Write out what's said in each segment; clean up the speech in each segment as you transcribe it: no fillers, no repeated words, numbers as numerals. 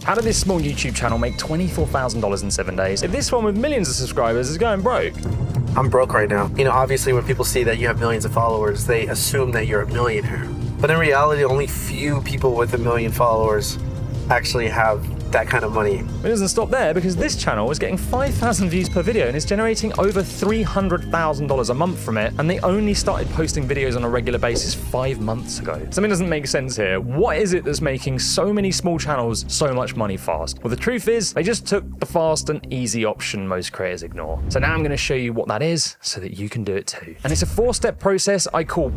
How did this small YouTube channel make $24,000 in 7 days if this one with millions of subscribers is going broke? I'm broke right now. You know, obviously when people see that you have millions of followers, they assume that you're a millionaire. But in reality, only few people with 1 million followers actually have that kind of money. It doesn't stop there, because this channel is getting 5,000 views per video and is generating over $300,000 a month from it, and they only started posting videos on a regular basis 5 months ago. Something doesn't make sense here. What is it that's making so many small channels so much money fast? Well, the truth is, they just took the fast and easy option most creators ignore. So now I'm going to show you what that is so that you can do it too. And it's a 4-step process I call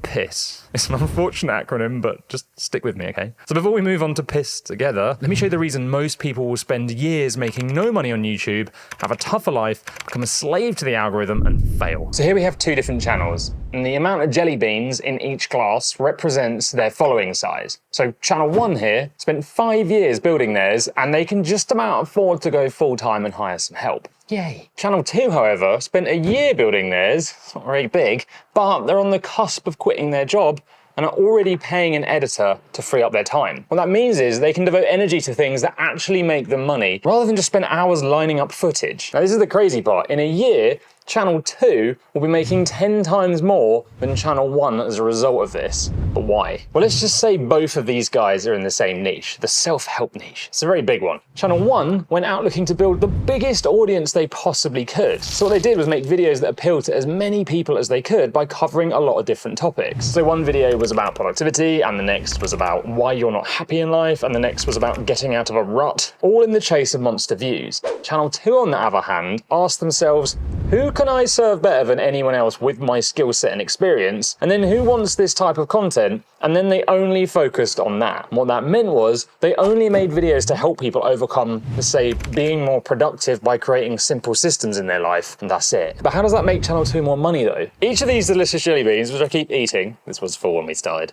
PISS. It's an unfortunate acronym, but just stick with me, okay? So before we move on to PISS together, let me show you the reason most people will spend years making no money on YouTube, have a tougher life, become a slave to the algorithm, and fail. So here we have 2 different channels, and the amount of jelly beans in each glass represents their following size. So channel 1 here spent 5 years building theirs, and they can just about afford to go full-time and hire some help. Yay. Channel 2, however, spent a year building theirs. It's not very big, but they're on the cusp of quitting their job and are already paying an editor to free up their time. What that means is they can devote energy to things that actually make them money, rather than just spend hours lining up footage. Now, this is the crazy part. In a year, Channel 2 will be making 10 times more than Channel 1 as a result of this. But why? Well, let's just say both of these guys are in the same niche, the self-help niche. It's a very big one. Channel 1 went out looking to build the biggest audience they possibly could. So what they did was make videos that appealed to as many people as they could by covering a lot of different topics. So one video was about productivity, and the next was about why you're not happy in life, and the next was about getting out of a rut, all in the chase of monster views. Channel 2, on the other hand, asked themselves, who can I serve better than anyone else with my skill set and experience? And then who wants this type of content? And then they only focused on that. And what that meant was they only made videos to help people overcome, say, being more productive by creating simple systems in their life, and that's it. But how does that make Channel 2 more money though? Each of these delicious jelly beans, which I keep eating, this was full when we started,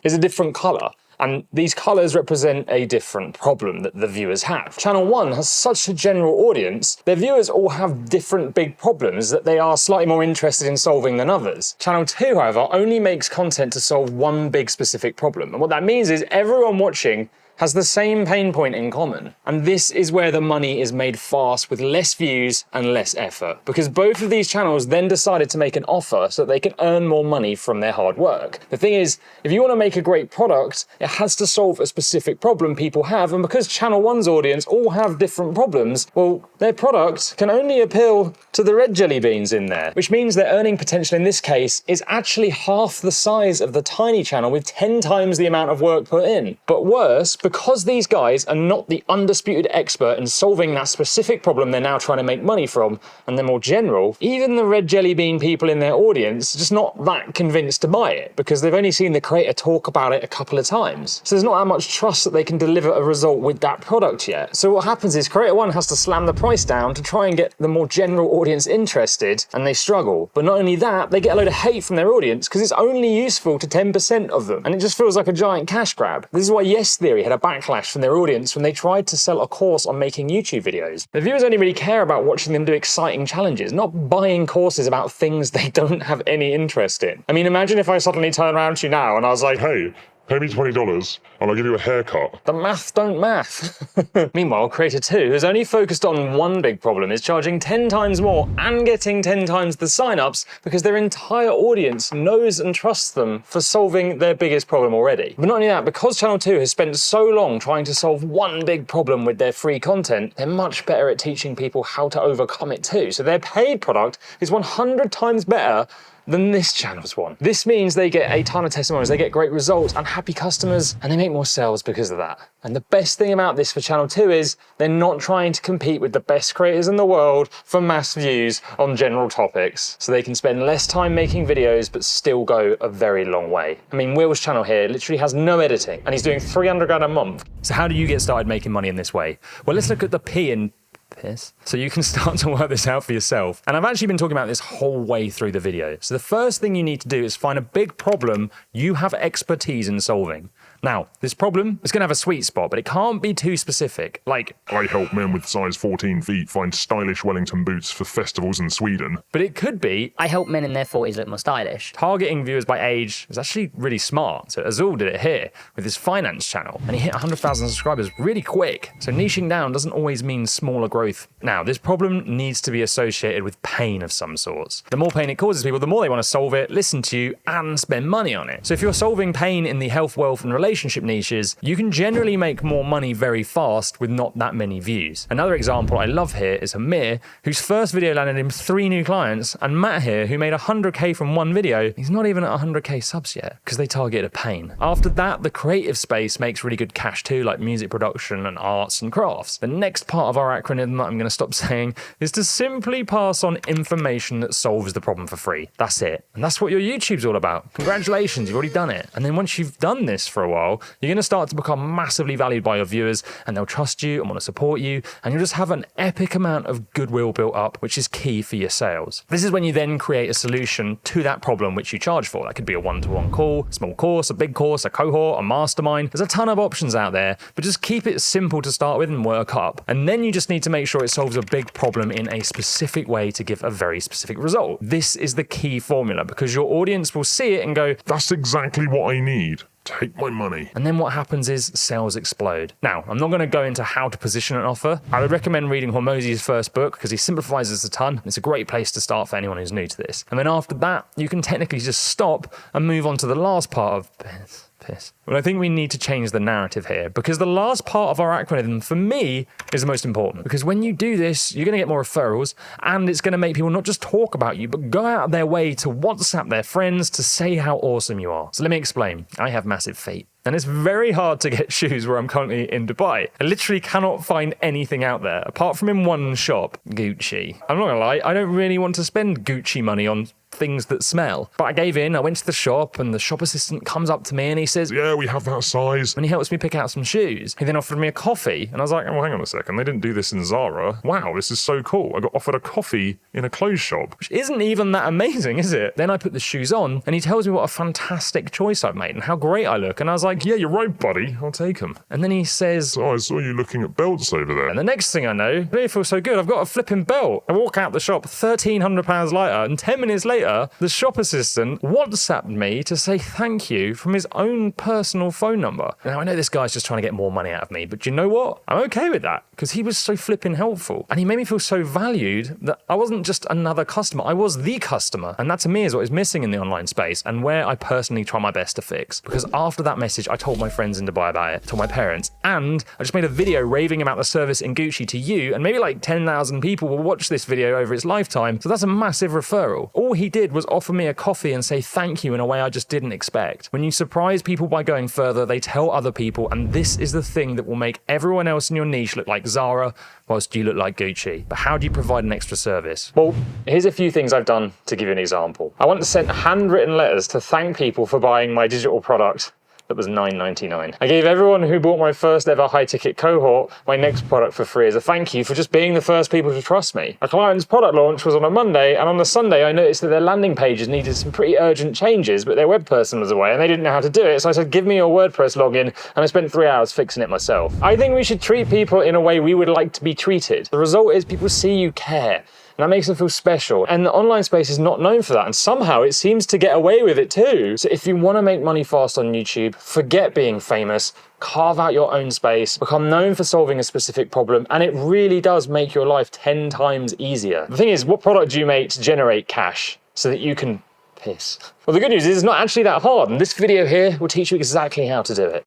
is a different color. And these colours represent a different problem that the viewers have. Channel 1 has such a general audience, their viewers all have different big problems that they are slightly more interested in solving than others. Channel 2, however, only makes content to solve one big specific problem. And what that means is everyone watching has the same pain point in common. And this is where the money is made fast with less views and less effort. Because both of these channels then decided to make an offer so that they can earn more money from their hard work. The thing is, if you want to make a great product, it has to solve a specific problem people have. And because Channel 1's audience all have different problems, well, their product can only appeal to the red jelly beans in there. Which means their earning potential in this case is actually half the size of the tiny channel with 10 times the amount of work put in. But worse, because these guys are not the undisputed expert in solving that specific problem they're now trying to make money from, and they're more general, even the red jelly bean people in their audience are just not that convinced to buy it, because they've only seen the creator talk about it a couple of times. So there's not that much trust that they can deliver a result with that product yet. So what happens is Creator 1 has to slam the price down to try and get the more general audience interested, and they struggle. But not only that, they get a load of hate from their audience because it's only useful to 10% of them, and it just feels like a giant cash grab. This is why Yes Theory had a backlash from their audience when they tried to sell a course on making YouTube videos. The viewers only really care about watching them do exciting challenges, not buying courses about things they don't have any interest in. I mean, imagine if I suddenly turn around to you now and I was like, hey, pay me $20 and I'll give you a haircut. The math don't math. Meanwhile, Creator 2, who's only focused on one big problem, is charging 10 times more and getting 10 times the signups because their entire audience knows and trusts them for solving their biggest problem already. But not only that, because Channel 2 has spent so long trying to solve one big problem with their free content, they're much better at teaching people how to overcome it too. So their paid product is 100 times better than this channel's one. This means they get a ton of testimonials, they get great results and happy customers, and they make more sales because of that. And the best thing about this for Channel 2 is they're not trying to compete with the best creators in the world for mass views on general topics. So they can spend less time making videos but still go a very long way. I mean, Will's channel here literally has no editing and he's doing 300 grand a month. So how do you get started making money in this way? Well, let's look at the P in PISS, so you can start to work this out for yourself. And I've actually been talking about this whole way through the video. So the first thing you need to do is find a big problem you have expertise in solving. Now, this problem is going to have a sweet spot, but it can't be too specific. Like, I help men with size 14 feet find stylish Wellington boots for festivals in Sweden. but it could be I help men in their 40s look more stylish. targeting viewers by age is actually really smart. So Azul did it here with his finance channel, and he hit 100,000 subscribers really quick. So niching down doesn't always mean smaller growth. Now, this problem needs to be associated with pain of some sorts. The more pain it causes people, the more they want to solve it, listen to you, and spend money on it. So if you're solving pain in the health, wealth, and relationship niches, you can generally make more money very fast with not that many views. Another example I love here is Amir, whose first video landed him 3 new clients, and Matt here, who made 100k from one video. He's not even at 100k subs yet, because they targeted a pain. After that, the creative space makes really good cash too, like music production and arts and crafts. The next part of our acronym that I'm going to stop saying is to simply pass on information that solves the problem for free. That's it. And that's what your YouTube's all about. Congratulations, you've already done it. And then once you've done this for a while, you're going to start to become massively valued by your viewers, and they'll trust you and want to support you, and you'll just have an epic amount of goodwill built up, which is key for your sales. This is when you then create a solution to that problem which you charge for. That could be a one-to-one call, a small course, a big course, a cohort, a mastermind. There's a ton of options out there, but just keep it simple to start with and work up. And then you just need to make sure it solves a big problem in a specific way to give a very specific result. This is the key formula, because your audience will see it and go, That's exactly what I need. Take my money. and then what happens is sales explode. Now, I'm not going to go into how to position an offer. I would recommend reading Hormozi's first book because he simplifies this a ton. It's a great place to start for anyone who's new to this. And then after that, you can technically just stop and move on to the last part of piss. Well, I think we need to change the narrative here, because the last part of our acronym for me is the most important. Because when you do this, you're going to get more referrals, and it's going to make people not just talk about you, but go out of their way to WhatsApp their friends to say how awesome you are. So let me explain. I have massive feet. And it's very hard to get shoes where I'm currently in Dubai. I literally cannot find anything out there, apart from in one shop, Gucci. I'm not gonna lie, I don't really want to spend Gucci money on things that smell. But I gave in, I went to the shop, and the shop assistant comes up to me and he says, Yeah, we have that size. and he helps me pick out some shoes. He then offered me a coffee, and I was like, oh, well, hang on a second, they didn't do this in Zara. Wow, this is so cool. I got offered a coffee in a clothes shop. which isn't even that amazing, is it? Then I put the shoes on, and he tells me what a fantastic choice I've made and how great I look. And I was like, Yeah, you're right, buddy. I'll take them. and then he says, Oh, I saw you looking at belts over there. and the next thing I know, I feel so good. I've got a flipping belt. I walk out the shop, £1,300 lighter, and 10 minutes later, the shop assistant WhatsApped me to say thank you from his own personal phone number. Now, I know this guy's just trying to get more money out of me, but you know what? I'm okay with that, because he was so flipping helpful. And he made me feel so valued that I wasn't just another customer, I was the customer. And that to me is what is missing in the online space, and where I personally try my best to fix. Because after that message, I told my friends in Dubai about it, told my parents, and I just made a video raving about the service in Gucci to you, and maybe like 10,000 people will watch this video over its lifetime, so that's a massive referral. All he did was offer me a coffee and say thank you in a way I just didn't expect. When you surprise people by going further, they tell other people, and this is the thing that will make everyone else in your niche look like Zara, whilst you look like Gucci. But how do you provide an extra service? Well, here's a few things I've done to give you an example. I once sent handwritten letters to thank people for buying my digital product. That was $9.99. I gave everyone who bought my first ever high ticket cohort my next product for free as a thank you for just being the first people to trust me. A client's product launch was on a Monday, and on the Sunday I noticed that their landing pages needed some pretty urgent changes, but their web person was away and they didn't know how to do it, so I said, give me your WordPress login, and I spent 3 hours fixing it myself. I think we should treat people in a way we would like to be treated. The result is people see you care. And that makes them feel special. And the online space is not known for that. And somehow it seems to get away with it too. So if you want to make money fast on YouTube, forget being famous, carve out your own space, become known for solving a specific problem, and it really does make your life 10 times easier. The thing is, what product do you make to generate cash so that you can piss? Well, the good news is it's not actually that hard. And this video here will teach you exactly how to do it.